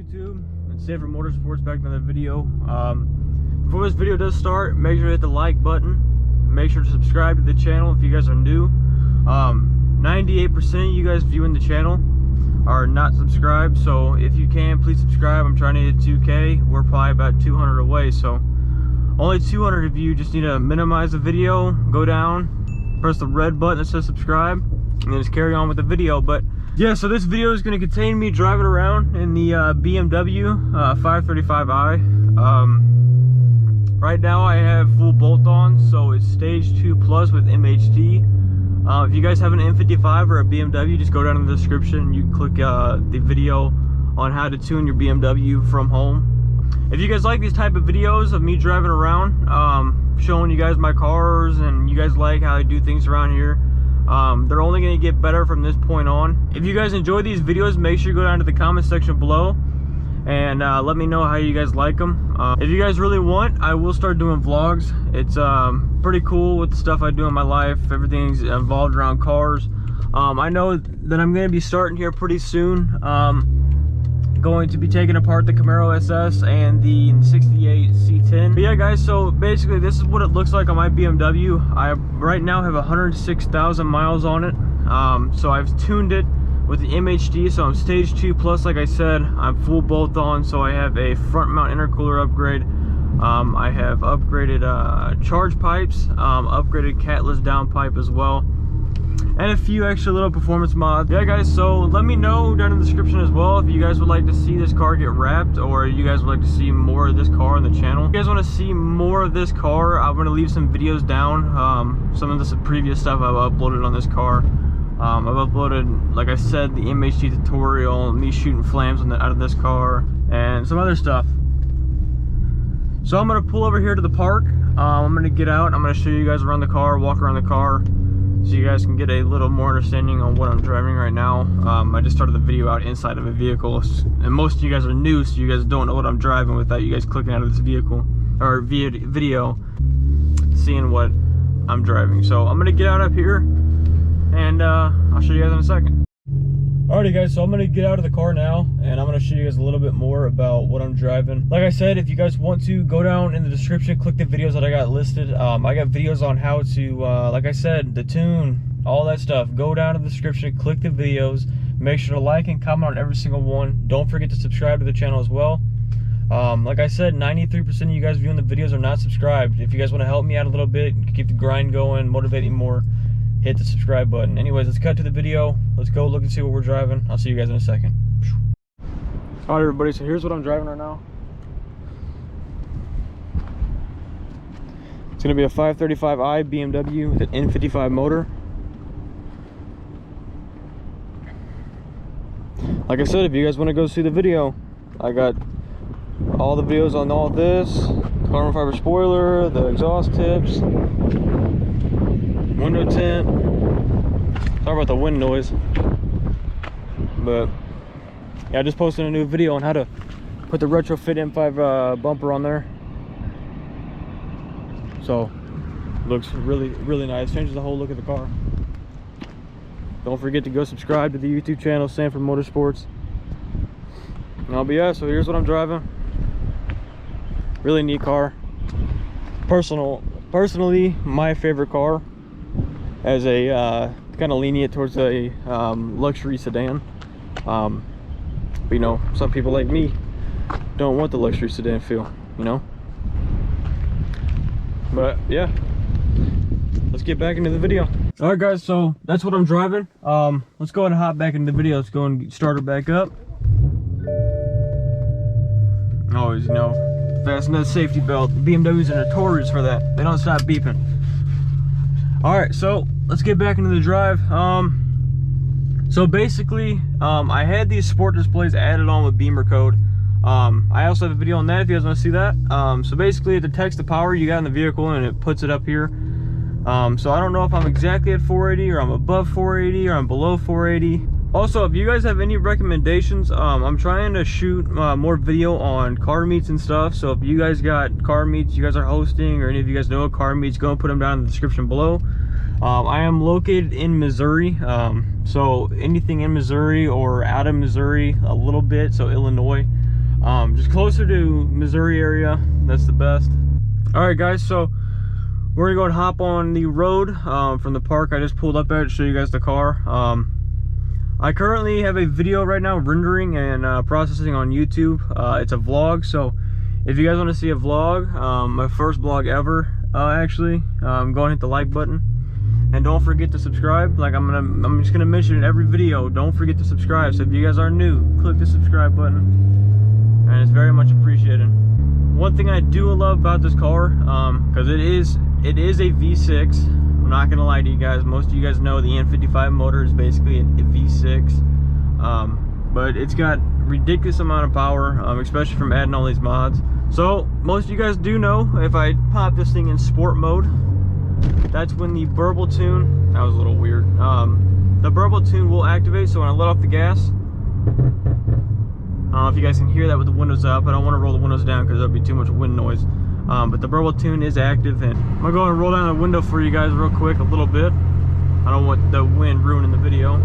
YouTube? It's Sanford Motorsports back to another video. Before this video does start, make sure to hit the like button. Make sure to subscribe to the channel if you guys are new. 98% of you guys viewing the channel are not subscribed, so if you can, please subscribe. I'm trying to hit 2K. We're probably about 200 away, so only 200 of you just need to minimize the video, go down, press the red button that says subscribe, and then just carry on with the video. But yeah, so this video is going to contain me driving around in the BMW 535i. Right now I have full bolt-on, so it's stage 2 plus with MHD. If you guys have an N55 or a BMW, just go down in the description. You can click the video on how to tune your BMW from home. If you guys like these type of videos of me driving around, showing you guys my cars, and you guys like how I do things around here, they're only going to get better from this point on. If you guys enjoy these videos, make sure you go down to the comment section below and let me know how you guys like them. If you guys really want, I will start doing vlogs. It's pretty cool with the stuff I do in my life. Everything's involved around cars. I know that I'm going to be starting here pretty soon. Going to be taking apart the Camaro SS and the 68 C10. But yeah guys, so basically this is what it looks like on my BMW. I right now have 106,000 miles on it. So I've tuned it with the MHD, so I'm stage 2 plus. Like I said, I'm full bolt on, so I have a front mount intercooler upgrade. I have upgraded charge pipes, upgraded Catless downpipe as well, and a few extra little performance mods. Yeah guys, so let me know down in the description as well if you guys would like to see this car get wrapped, or you guys would like to see more of this car on the channel. If you guys want to see more of this car, I'm going to leave some videos down. Some of this previous stuff I've uploaded on this car. I've uploaded, like I said, the MHD tutorial, me shooting flames out of this car, and some other stuff. So I'm going to pull over here to the park. I'm going to get out. I'm going to show you guys around the car, walk around the car, so you guys can get a little more understanding on what I'm driving right now. I just started the video out inside of a vehicle, and most of you guys are new, so you guys don't know what I'm driving without you guys clicking out of this vehicle or video, seeing what I'm driving. So I'm going to get out up here, and I'll show you guys in a second. Alrighty guys, so I'm going to get out of the car now, and I'm going to show you guys a little bit more about what I'm driving. Like I said, if you guys want to, go down in the description, click the videos that I got listed. I got videos on how to, like I said, the tune, all that stuff. Go down in the description, click the videos, make sure to like and comment on every single one. Don't forget to subscribe to the channel as well. Like I said, 93% of you guys viewing the videos are not subscribed. If you guys want to help me out a little bit, keep the grind going, motivate me more, hit the subscribe button. Anyways, let's cut to the video. Let's go look and see what we're driving. I'll see you guys in a second. Alright everybody, so here's what I'm driving right now. It's going to be a 535i BMW with an N55 motor. Like I said, if you guys want to go see the video, I got all the videos on all this. Carbon fiber spoiler, the exhaust tips, window tint. Sorry about the wind noise, but yeah, I just posted a new video on how to put the retrofit M5 bumper on there. So looks really nice, changes the whole look of the car. Don't forget to go subscribe to the YouTube channel Sanford Motorsports. But yeah, so here's what I'm driving. Really neat car. Personally, my favorite car, as a kind of lenient towards a luxury sedan. But you know, some people like me don't want the luxury sedan feel, you know. But yeah, let's get back into the video. All right guys, so that's what I'm driving. Let's go ahead and hop back into the video. Let's go and start her back up. Always, you know, fasten that safety belt. BMWs are notorious for that. They don't stop beeping. All right, so let's get back into the drive. So basically, I had these sport displays added on with Beamer code. I also have a video on that if you guys want to see that. So basically, it detects the power you got in the vehicle and it puts it up here. So I don't know if I'm exactly at 480 or I'm above 480 or I'm below 480. Also, if you guys have any recommendations, I'm trying to shoot more video on car meets and stuff. So if you guys got car meets you guys are hosting, or any of you guys know a car meets, go and put them down in the description below. I am located in Missouri, so anything in Missouri or out of Missouri a little bit, so Illinois, Just closer to Missouri area, that's the best. All right, guys, so we're gonna go and hop on the road from the park I just pulled up at to show you guys the car. I currently have a video right now rendering and processing on YouTube. It's a vlog, so if you guys want to see a vlog, my first vlog ever, actually, go and hit the like button, and don't forget to subscribe. Like I'm just gonna mention in every video, don't forget to subscribe. So if you guys are new, click the subscribe button, and it's very much appreciated. One thing I do love about this car, because it is a V6. I'm not gonna lie to you guys. Most of you guys know the N55 motor is basically a V6, but it's got ridiculous amount of power, especially from adding all these mods. So most of you guys do know, if I pop this thing in sport mode, that's when the burble tune, that was a little weird, the burble tune will activate. So when I let off the gas, I don't know if you guys can hear that with the windows up. I don't want to roll the windows down because there'll be too much wind noise. But the burble tune is active, and I'm gonna go and roll down the window for you guys real quick, a little bit. I don't want the wind ruining the video.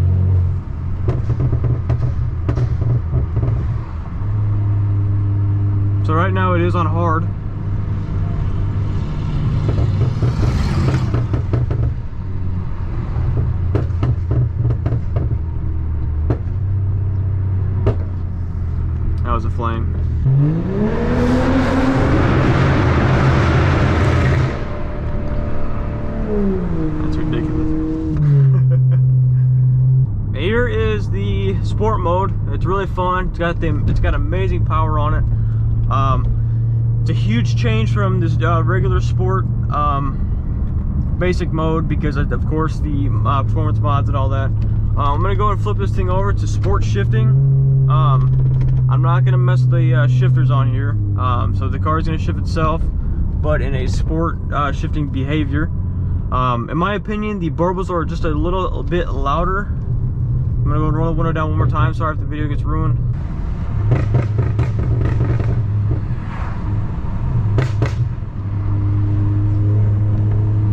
So right now it is on hard. That was a flame. That's ridiculous. Here is the sport mode. It's really fun. It's got amazing power on it. It's a huge change from this regular sport basic mode because of course the performance mods and all that. I'm gonna go and flip this thing over to sport shifting. I'm not gonna mess with the shifters on here, so the car is gonna shift itself, but in a sport shifting behavior. In my opinion, the burbles are just a little bit louder. I'm gonna go and roll the window down one more time. Sorry if the video gets ruined.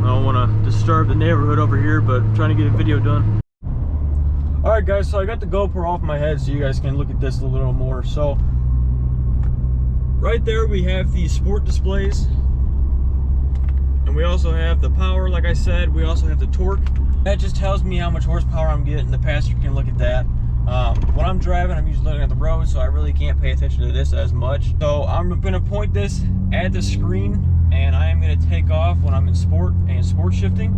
I don't want to disturb the neighborhood over here, but I'm trying to get a video done. Alright guys, so I got the GoPro off my head so you guys can look at this a little more. So right there we have the sport displays, and we also have the power. Like I said, we also have the torque. That just tells me how much horsepower I'm getting. The passenger can look at that. When I'm driving, I'm usually looking at the road, so I really can't pay attention to this as much. So I'm going to point this at the screen, and I am going to take off when I'm in sport and sport shifting.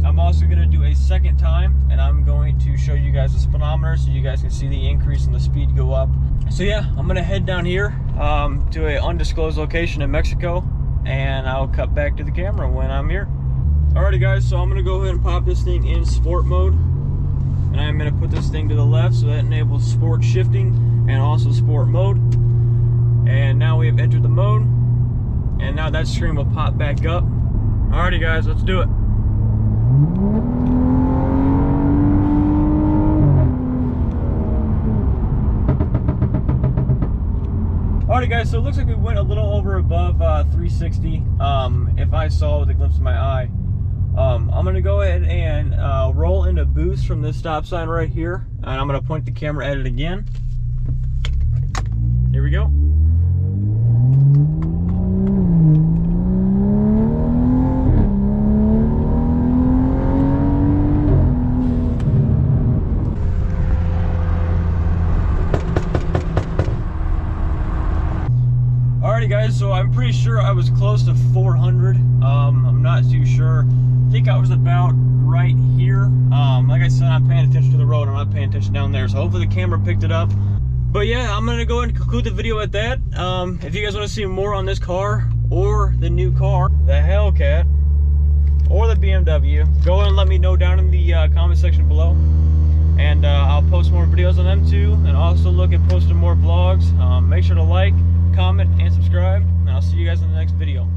I'm also going to do a second time, and I'm going to show you guys the speedometer so you guys can see the increase in the speed go up. So yeah, I'm going to head down here to an undisclosed location in Mexico, and I'll cut back to the camera when I'm here. Alrighty guys, so I'm going to go ahead and pop this thing in sport mode, and I'm going to put this thing to the left so that enables sport shifting and also sport mode. And now we have entered the mode, and now that screen will pop back up. Alrighty guys, let's do it. Alrighty guys, so it looks like we went a little over above 360, if I saw with a glimpse of my eye. I'm going to go ahead and roll into boost from this stop sign right here, and I'm going to point the camera at it again. Here we go. Alrighty guys, so I'm pretty sure I was close to 400. I'm not too sure. I think I was about right here. Like I said, I'm paying attention to the road. I'm not paying attention down there. So hopefully the camera picked it up. But yeah, I'm gonna go ahead and conclude the video at that. If you guys want to see more on this car or the new car, the Hellcat or the BMW, go ahead and let me know down in the comment section below. And I'll post more videos on them too, and also look at posting more vlogs. Make sure to like, comment, and subscribe, and I'll see you guys in the next video.